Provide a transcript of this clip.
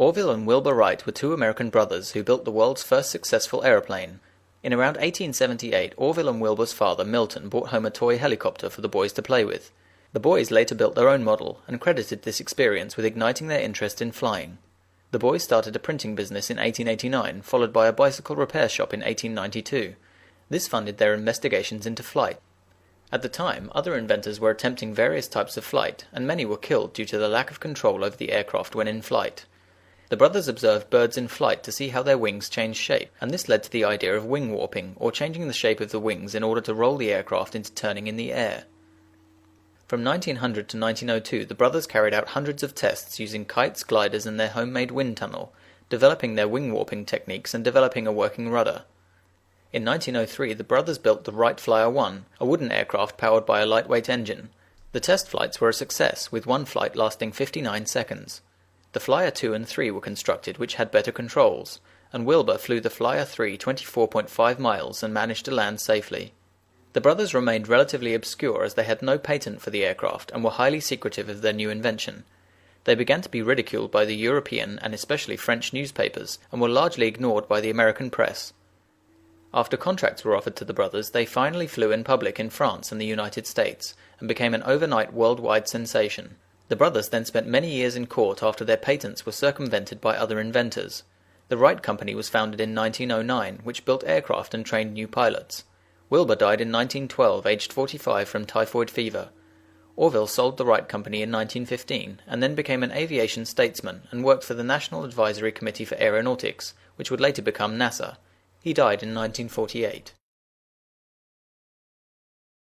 Orville and Wilbur Wright were two American brothers who built the world's first successful aeroplane. In around 1878, Orville and Wilbur's father, Milton, brought home a toy helicopter for the boys to play with. The boys later built their own model, and credited this experience with igniting their interest in flying. The boys started a printing business in 1889, followed by a bicycle repair shop in 1892. This funded their investigations into flight. At the time, other inventors were attempting various types of flight, and many were killed due to the lack of control over the aircraft when in flight. The brothers observed birds in flight to see how their wings changed shape, and this led to the idea of wing warping, or changing the shape of the wings in order to roll the aircraft into turning in the air. From 1900 to 1902, the brothers carried out hundreds of tests using kites, gliders, and their homemade wind tunnel, developing their wing warping techniques and developing a working rudder. In 1903, the brothers built the Wright Flyer 1, a wooden aircraft powered by a lightweight engine. The test flights were a success, with one flight lasting 59 seconds. The Flyer 2 and 3 were constructed, which had better controls, and Wilbur flew the Flyer 3 24.5 miles and managed to land safely. The brothers remained relatively obscure as they had no patent for the aircraft and were highly secretive of their new invention. They began to be ridiculed by the European and especially French newspapers, and were largely ignored by the American press. After contracts were offered to the brothers, they finally flew in public in France and the United States, and became an overnight worldwide sensation. The brothers then spent many years in court after their patents were circumvented by other inventors. The Wright Company was founded in 1909, which built aircraft and trained new pilots. Wilbur died in 1912, aged 45 from typhoid fever. Orville sold the Wright Company in 1915, and then became an aviation statesman and worked for the National Advisory Committee for Aeronautics, which would later become NASA. He died in 1948.